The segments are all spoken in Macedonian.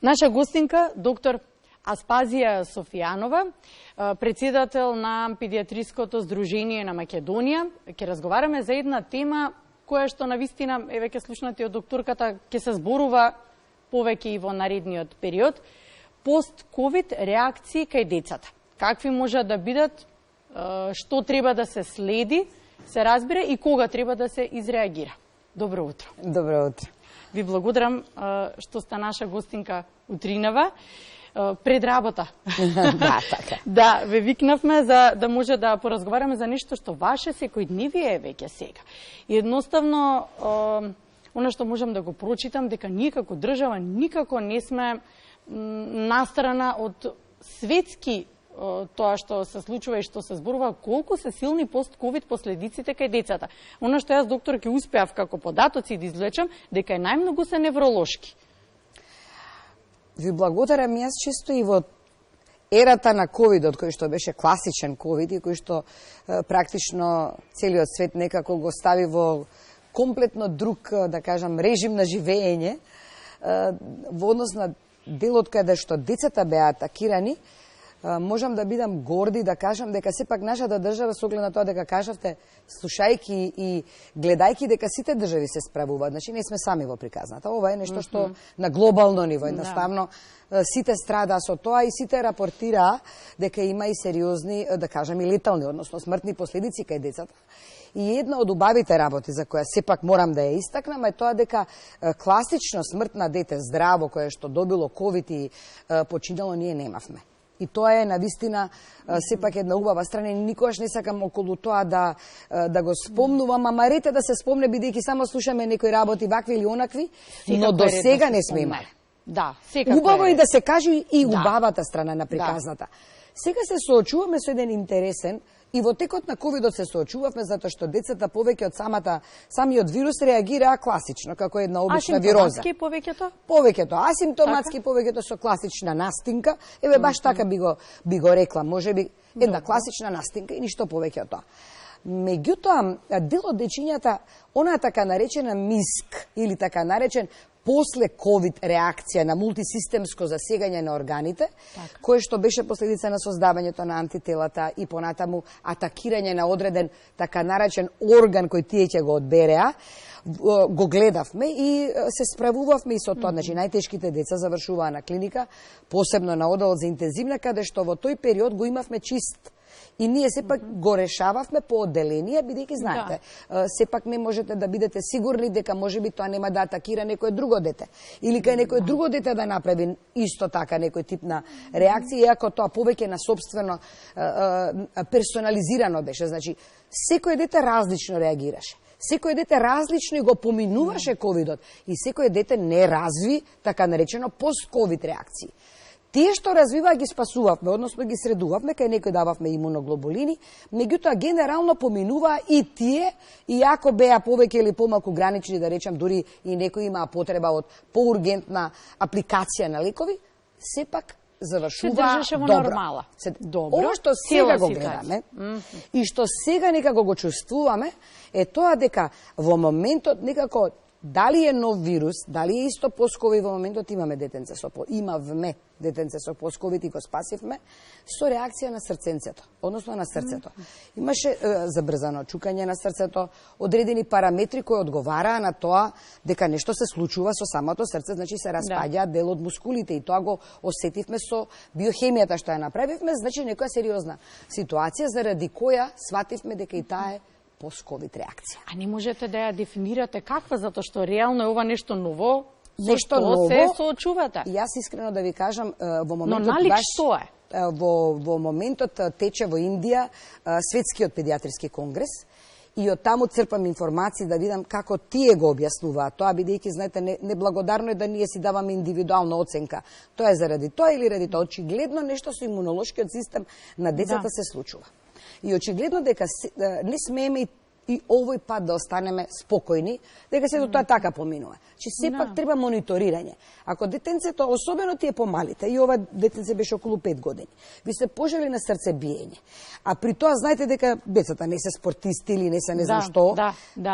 Наша гостинка, доктор Аспазија Софијанова, председател на Педиатриското здружение на Македонија. Ќе разговараме за една тема која што навистина, еве ќе слушнате од докторката, ќе се зборува повеќе и во наредниот период. Пост-ковид реакции кај децата. Какви можат да бидат, што треба да се следи, се разбере и кога треба да се изреагира. Добро утро. Добро утро. Ви благодарам што сте наша гостинка утринава. Пред работа. Да, така. Да, ве викнавме за да може да поразговараме за нешто што ваше секојдневие е веќе сега. И едноставно, она што можам да го прочитам, дека ние како држава никако не сме настрана од светски тоа што се случува и што се зборува, колку се силни пост-ковид последиците кај децата. Она што јас, доктор, ќе успеав како податоци да извлечам, дека е најмногу се невролошки. Ви благодарам, јас чисто и во ерата на ковидот, кој што беше класичен ковид и кој што практично целиот свет некако го стави во комплетно друг, да кажам, режим на живење, во однос на делот каде што децата беа атакирани, можам да бидам горди да кажам дека сепак нашата држава, со оглед на тоа дека кажавте, слушајки и гледајки дека сите држави се справуваат, значи не сме сами во приказната. Ова е нешто што на глобално ниво, едноставно, сите страда со тоа и сите рапортираа дека има и сериозни, да кажам, и летални, односно смртни последици кај децата. И една од убавите работи за која сепак морам да ја истакнам е тоа дека класично смрт на дете здраво, кое што добило ковид и починало, ние немавме. И тоа е навистина сепак една убава страна и никогаш не сакам околу тоа да го спомнувам, ама рете да се спомне бидејќи само слушаме некои работи вакви или онакви, но до сега не сме имали. Да, секако. Убаво е да се каже и убавата страна на приказната. Сега се соочуваме со еден интересен и во текот на ковидот се соочувавме затоа што децата повеќе од самиот вирус реагираа класично, како една обична вироза. Асимптоматски повеќето? Повеќето асимптоматски, повеќето со класична настинка. Еве баш така би го рекла, можеби една класична настинка и ништо повеќе од тоа. Меѓутоа, дел од дечињата, она така наречена МИСК или така наречен после ковид реакција на мултисистемско засегање на органите, кое што беше последица на создавањето на антителата и понатаму атакирање на одреден така наречен орган кој тие ќе го одбереа, го гледавме и се справувавме и со тоа. Значи, најтешките деца завршуваа на клиника, посебно на оделот за интензивна, каде што во тој период го имавме чист. И ние сепак го решававме по одделенија, бидејќи знаете, сепак не можете да бидете сигурни дека можеби тоа нема да атакира некое друго дете. Или кај некое друго дете да направи исто така некој тип на реакција, иако тоа повеќе на собствено персонализирано беше. Значи, секој дете различно реагираше. Секој дете различно го поминуваше ковидот и секој дете не разви така наречено пост-ковид реакции. Тие што развиваа ги спасувавме, односно ги средувавме, кај некој дававме имуноглобулини, меѓутоа генерално поминуваа и тие, иако беа повеќе или помалку гранични, да речам, дури и некои имаа потреба од поургентна апликација на лекови, сепак завршуваа добро. Ова што сега го гледаме и што сега некако го чувствуваме е тоа дека во моментот некако дали е нов вирус, дали е исто пост-ковид, во моментот имавме детенце со пост-ковид и го спасивме со реакција на срценцето, односно на срцето. Имаше забрзано чукање на срцето, одредени параметри кои одговараа на тоа дека нешто се случува со самото срце, значи се распаѓа дел од мускулите и тоа го осетивме со биохемијата што ја направивме, значи некоја сериозна ситуација заради која свативме дека и таа е пост-ковид реакција. А не можете да ја дефинирате каква, затоа што реално е ова нешто ново, нешто ново се соочувате? Јас искрено да ви кажам, во моментот но налик што е? Во моментот тече во Индија светскиот педиатриски конгрес и од таму црпам информации да видам како тие го објаснуваат тоа, бидејќи знаете неблагодарно е да ние си даваме индивидуална оценка. Тоа е заради тоа или ради тоа. Очигледно нешто со имунолошкиот систем на децата се случува. И очигледно дека не смееме и овој пат да останеме спокојни, дека сето тоа така поминува. Че сепак треба мониторирање. Ако детенцето, особено тие помалите, и ова детенце беше околу 5 години, ви се пожели на срцебиење, а при тоа знаете дека децата не се спортисти или не се не знам што,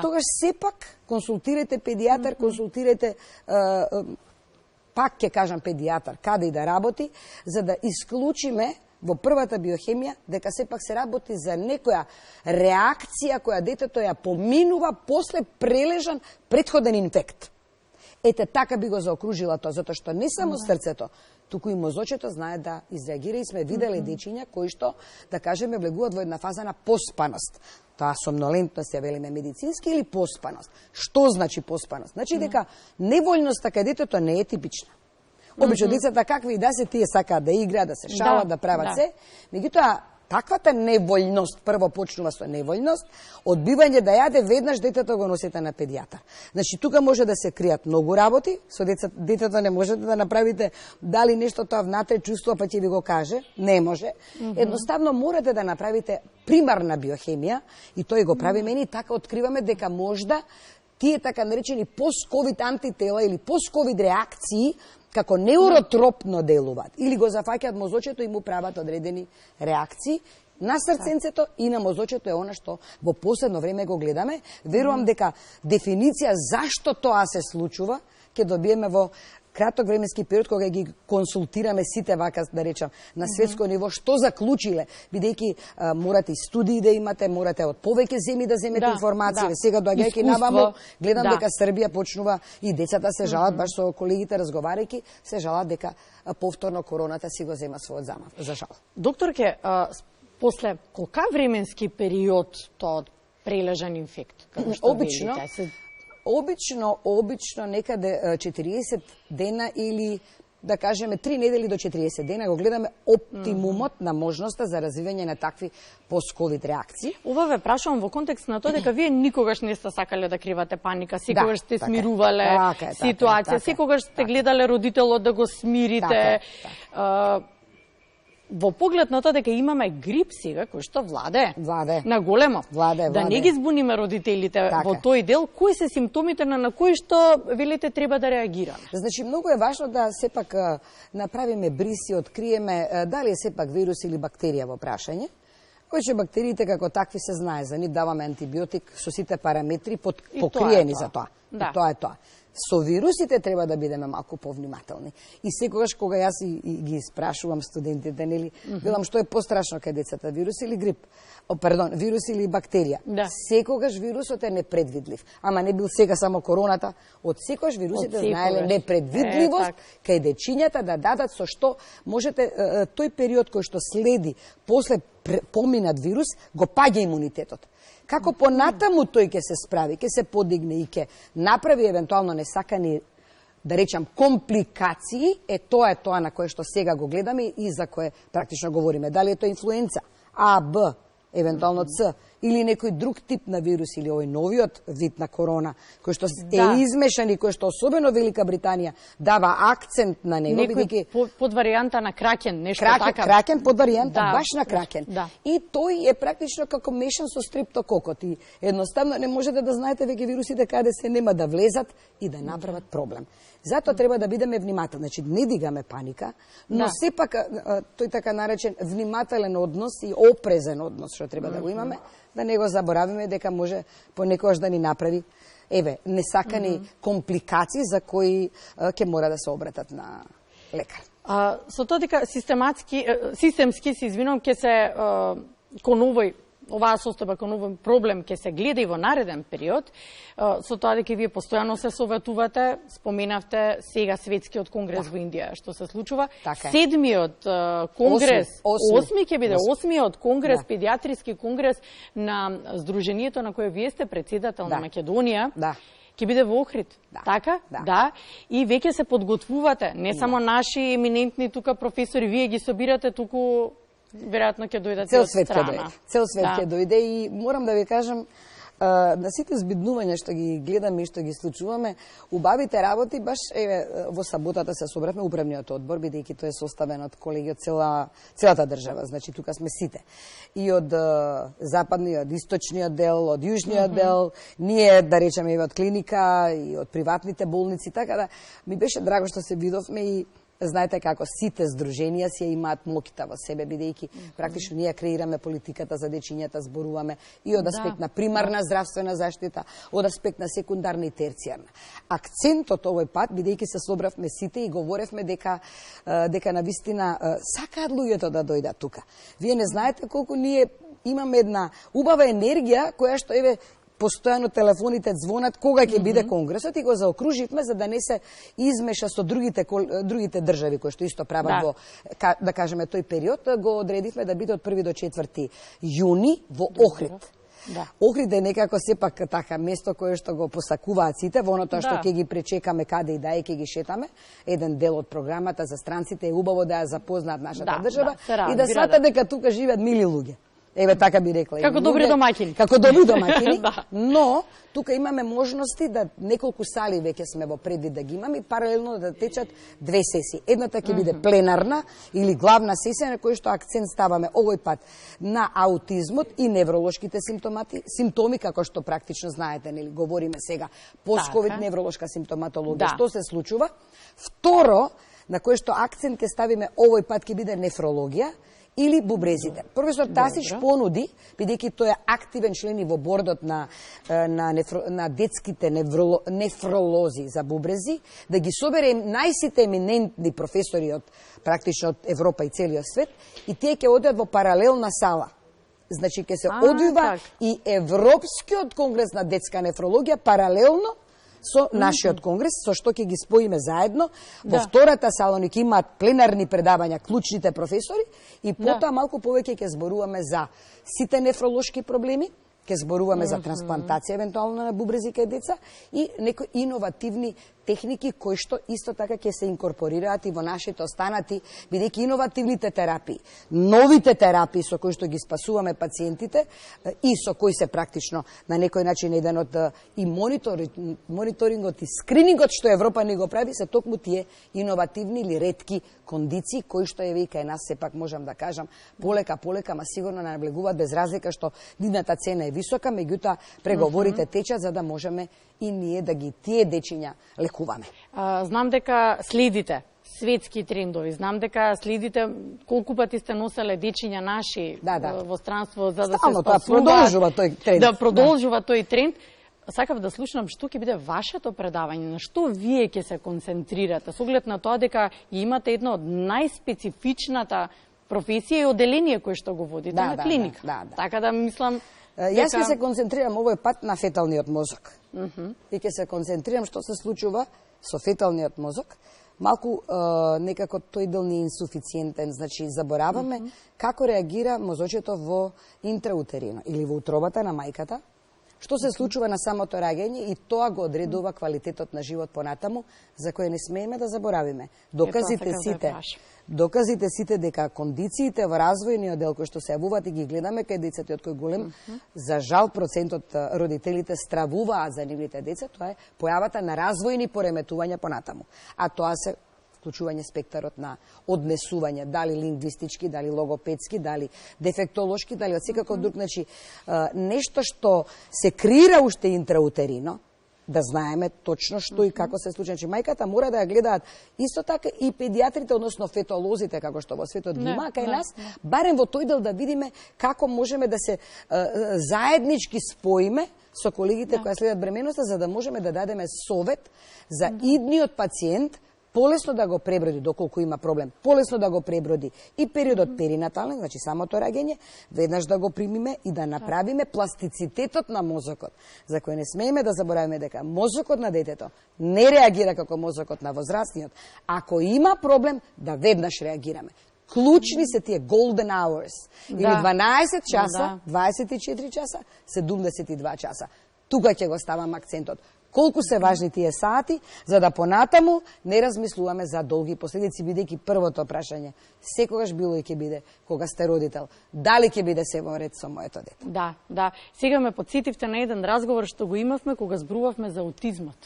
тогаш сепак консултирате педијатар, консултирате пак ќе кажам педијатар, каде и да работи, за да исклучиме во првата биохемија дека сепак се работи за некоја реакција која детето ја поминува после прележан претходен инфект. Ете, така би го заокружила тоа, затоа што не само срцето, туку и мозочето знае да изреагира и сме виделе дечиња кои што, да кажеме, влегуваат во една фаза на поспаност. Таа сомнолентност ја велиме медицински или поспаност. Што значи поспаност? Значи дека неволјноста кај детето не е типична. Обично децата какви и да се, тие сакаат да играат, да се шалат, да прават се. Меѓутоа, таквата неволјност, прво почнува со неволјност, одбивање да јаде, веднаш детето го носите на педијатар. Значи, тука може да се кријат многу работи, со детето не можете да направите дали нешто тоа внатре чувство, па ќе ви го каже, не може. Едноставно морате да направите примарна биохемија, и тој го прави мене, и така откриваме дека можда тие така наречени пост-ковид антитела или пост-ковид реакции како неуротропно делуваат или го зафаќаат мозочето и му прават одредени реакции на срценцето и на мозочето е она што во последно време го гледаме. Верувам дека дефиниција зашто тоа се случува ќе добиеме во краток временски период кога ги консултираме сите вака, да речам, на светско ниво, што заклучиле, бидејќи морате и студии да имате, морате од повеќе земји да земете информација. Сега доаѓајќи наваму, гледам дека Србија почнува и децата се жалат, баш со колегите разговарајќи, се жалат дека повторно короната си го зема својот замав, за жал. Докторке, после колка временски период тоа прележан инфект? Обично некаде 40 дена или да кажеме 3 недели до 40 дена го гледаме оптимумот на можноста за развивање на такви пост-ковид реакции. Ова ве прашувам во контекст на тоа дека вие никогаш не сте сакале да кривате паника, секогаш сте смирувале ситуација, секогаш сте гледале родителот да го смирите. Во поглед на тоа дека имаме грип сега, кој што владе на големо, да не ги збуниме родителите во тој дел, кои се симптомите на кои што велите треба да реагираме? Значи, многу е важно да сепак направиме бриси, откриеме дали е сепак вирус или бактерија во прашање. Кои што бактериите како такви се знае, за нив даваме антибиотик со сите параметри покриени за тоа. И тоа е тоа. Со вирусите треба да бидеме малку повнимателни. И секогаш кога јас и ги спрашувам студентите, нели, велам што е пострашно кај децата, вирус или грип? Вирус или бактерија? Секогаш вирусот е непредвидлив. Ама не бил сега само короната, од секогаш вирусите знаеле непредвидливост кај дечињата да дадат со што можете тој период кој што следи после поминат вирус, го паѓа имунитетот. Како понатаму тој ќе се справи, ќе се подигне и ќе направи евентуално несакани, да речам, компликации, тоа на кое што сега го гледаме и за кое практично говориме. Дали е тоа инфлуенца, А, Б, евентуално С, или некој друг тип на вирус, или овој новиот вид на корона, кој што е измешан и кој што особено Велика Британија дава акцент на него. Некој подваријанта на кракен, нешто така. Кракен, подваријанта баш на кракен. И тој е практично како мешан со стриптококот. И едноставно не можете да знаете веќе вирусите каде се нема да влезат и да направат проблем. Затоа треба да бидеме внимателни. Значи, не дигаме паника, но сепак тој така наречен внимателен однос и опрезен однос што треба да го имаме, да не го заборавиме дека може понекогаш да ни направи несакани компликации за кои ќе мора да се обратат на лекар. Со тоа дека системски се извинувам, ќе се кон оваа состојба, кон овој проблем ќе се гледа и во нареден период, со тоа дека вие постојано се советувате, споменавте сега светскиот конгрес во Индија, што се случува. Седмиот конгрес, осми ќе биде, осмиот конгрес, педиатриски конгрес на Сдруженијето на кое вие сте председател на Македонија, ќе биде во Охрид, така? Да. И веќе се подготвувате, не само наши еминентни тука професори, вие ги собирате туку, веројатно ќе дојдат од страна. Цел свет ќе дојде и морам да ви кажам, на сите збиднувања што ги гледаме и што ги случуваме, убавите работи, баш во саботата се собравме управниот одбор, бидејќи тој е составен од колеги од целата држава, значи тука сме сите. И од западниот, од источниот дел, од јужниот дел, ние, да речеме, и од клиника, и од приватните болници, така да ми беше драго што се видовме и знаете како сите здруженија си имаат моќта во себе, бидејќи практично ние креираме политиката за дечињата, зборуваме и од аспект на примарна здравствена заштита, од аспект на секундарна и терцијарна. Акцентот овој пат, бидејќи се собравме сите и говоревме дека навистина сакаат луѓето да дојдат тука. Вие не знаете колку ние имаме една убава енергија која што еве постојано телефоните звонат кога ќе биде конгресот и го заокруживме за да не се измеша со другите држави кои што исто прават во, да кажеме, тој период, го одредивме да биде од 1 до 4 јуни во Охрид. Да. Охрид е некако сепак така место кое што го посакуваат сите, во оното што ќе ги пречекаме каде и да ќе ги шетаме. Еден дел од програмата за странците е убаво да ја запознаат нашата држава и да сватат дека тука живеат мили луѓе. Еве така би рекла. Како добри домаќини. Како добри домаќини, но тука имаме можности да неколку сали веќе сме во предвид да ги имаме и паралелно да течат две сесии. Едната ќе биде пленарна или главна сесија на која што акцент ставаме овој пат на аутизмот и невролошките симптоми, како што практично знаете, нели говориме сега постковид невролошка симптоматологија. Што се случува? Второ, на кое што акцент ќе ставиме овој пат ќе биде нефрологија или бубрезите. Професор Тасич понуди, бидејќи тој е активен член и во бордот на детските нефролози за бубрези, да ги собере најсите еминентни професори од практично од Европа и целиот свет и тие ќе одат во паралелна сала. Значи ќе се одвива и Европскиот конгрес на детска нефрологија паралелно со нашиот конгрес, со што ќе ги споиме заедно. Во втората сала они ќе имаат пленарни предавања клучните професори и потоа малку повеќе ќе зборуваме за сите нефролошки проблеми, ќе зборуваме за трансплантација евентуално на бубрези кај деца и некои иновативни техники кои што исто така ќе се инкорпорираат и во нашите останати, бидејќи иновативните терапии, новите терапии со кои што ги спасуваме пациентите и со кои се практично на некој начин еден од и мониторингот и скринингот што Европа не го прави, се токму тие иновативни или ретки кондиции кои што еве и кај нас сепак можам да кажам полека, ма сигурно наблегуваат без разлика што нивната цена е висока, меѓутоа преговорите течат за да можеме и ние да ги тие дечиња лекуваме. Знам дека следите светски трендови, знам дека следите колку пати сте носеле дечиња наши во странство за да се спасуваат. Продолжува тој тренд. Да продолжува тој тренд. Сакав да слушнам што ќе биде вашето предавање, на што вие ќе се концентрирате, со оглед на тоа дека имате едно од најспецифичната професија и оделение кое што го водите на клиника. Така да мислам Јас ќе се концентрирам овој пат на феталниот мозок. И ќе се концентрирам што се случува со феталниот мозок. Малку некако тој дел не е инсуфициентен, значи забораваме како реагира мозочето во интраутерино или во утробата на мајката. Што се случува на самото раѓање и тоа го одредува квалитетот на живот понатаму, за кој не смееме да заборавиме. Доказите сите дека кондициите во развојниот дел кои што се јавуваат и ги гледаме кај децата од кој голем, за жал процентот родителите стравуваат за нивните деца, тоа е појавата на развојни пореметувања понатаму. А тоа се вклучување спектарот на однесување, дали лингвистички, дали логопедски, дали дефектолошки, дали од секаков друг, значи нешто што се креира уште интраутерино, да знаеме точно што и како се случи. Значи мајката мора да ја гледаат исто така и педиатрите, односно фетолозите, како што во светот ги има кај нас, барем во тој дел да видиме како можеме да се заеднички споиме со колегите кои следат бременоста, за да можеме да дадеме совет за идниот пациент полесно да го преброди, доколку има проблем, полесно да го преброди и периодот перинатален, значи самото раѓање, веднаш да го примиме и да направиме пластицитетот на мозокот, за кој не смееме да заборавиме дека мозокот на детето не реагира како мозокот на возрастниот. Ако има проблем, да веднаш реагираме. Клучни се тие golden hours, или 12 часа, 24 часа, 72 часа. Тука ќе го ставам акцентот. Колку се важни тие сати, за да понатаму не размислуваме за долги последици, бидејќи првото прашање секогаш било и ќе биде кога сте родител, дали ќе биде се во ред со моето дете. Да. Сега ме потсетивте на еден разговор што го имавме кога зборувавме за аутизмот.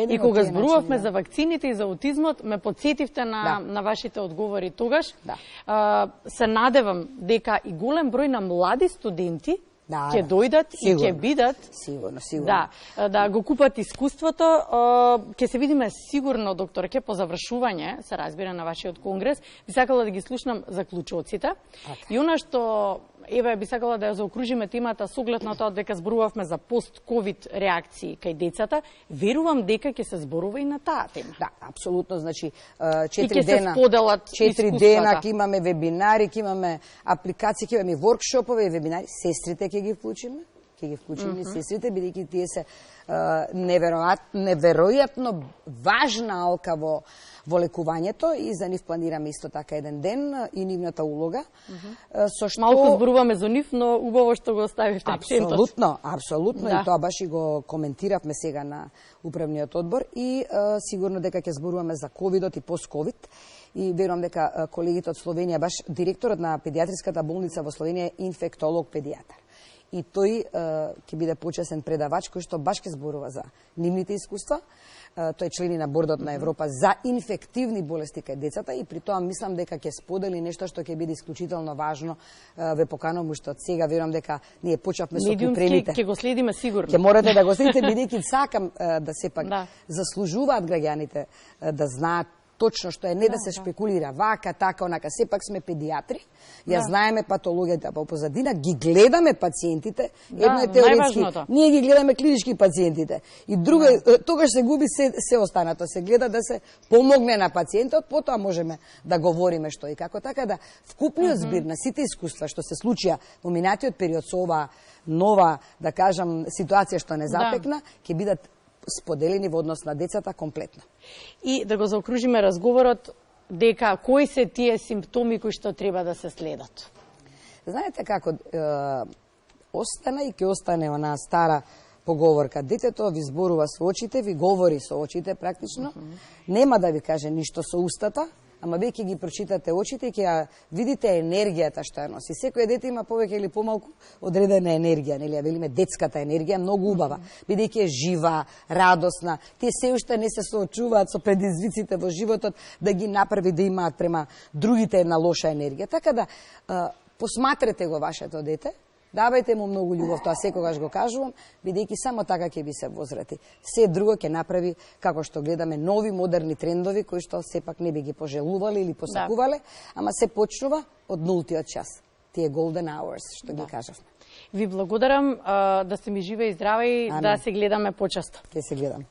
И кога зборувавме за вакцините и за аутизмот, ме потсетивте на вашите одговори тогаш. Се надевам дека и голем број на млади студенти ќе дојдат и ќе бидат. Сигурно. Да го купат искуството. Ќе се видиме сигурно, докторке, по завршување, се разбира, на вашиот конгрес. Би сакала да ги слушнам заклучоците. И она што би сакала да ја заокружиме темата со оглед на тоа дека зборувавме за пост-ковид реакции кај децата, верувам дека ќе се зборува и на таа тема. Да, апсолутно, значи 4 дена ќе имаме вебинари, ќе имаме апликации, ќе имаме воркшопове и вебинари, сестрите ќе ги вклучиме сестрите, бидејќи тие се неверојатно важна алка во лекувањето и за нив планираме исто така еден ден и нивната улога. Со што малку зборуваме за нив, но убаво што го оставивте акцентот. Апсолутно, и тоа баш и го коментиравме сега на управниот одбор и сигурно дека ќе зборуваме за ковидот и пост-ковид. И верувам дека колегите од Словенија, баш директорот на педиатриската болница во Словенија е инфектолог-педиатар. И тој ќе биде почесен предавач кој што баш ќе зборува за нивните искуства. Тој е член на бордот на Европа за инфективни болести кај децата и при тоа мислам дека ќе сподели нешто што ќе биде исклучително важно. Ве поканувам уште од сега, верувам дека ние почнавме со припремите. Ќе го следиме сигурно. Ќе морате да го следите, бидејќи сакам да сепак заслужуваат граѓаните да знаат точно што е, не да се шпекулира вака, така, онака. Сепак сме педиатри, ја знаеме патологијата по позадина, ги гледаме пациентите, едно е теоретски, ние ги гледаме клинички пациентите. И друго, тогаш се губи се останато, се гледа да се помогне на пациентот, потоа можеме да говориме што и како. Така да вкупниот збир на сите искуства што се случија во минатиот период со оваа нова, да кажам, ситуација што не запекна, ќе бидат споделени во однос на децата комплетно. И да го заокружиме разговорот, дека кои се тие симптоми кои што треба да се следат? Знаете како, остана и ќе остане онаа стара поговорка. Детето ви зборува со очите, ви говори со очите практично, нема да ви каже ништо со устата, ама веќе ги прочитате очите и ќе ја видите енергијата што ја носи. Секој дете има повеќе или помалку одредена енергија, нели ја велиме детската енергија, многу убава, бидејќи е жива, радосна. Тие се уште не се соочуваат со предизвиците во животот да ги направи да имаат према другите една лоша енергија. Така да посматрете го вашето дете, давајте му многу љубов, тоа секогаш го кажувам, бидејќи само така ќе би се возврати. Се друго ќе направи, како што гледаме, нови модерни трендови, кои што сепак не би ги пожелувале или посакувале, ама се почнува од нултиот час. Тие golden hours, што ги кажавме. Ви благодарам, да сте ми живе и здраве и да се гледаме почесто. Ќе се гледам.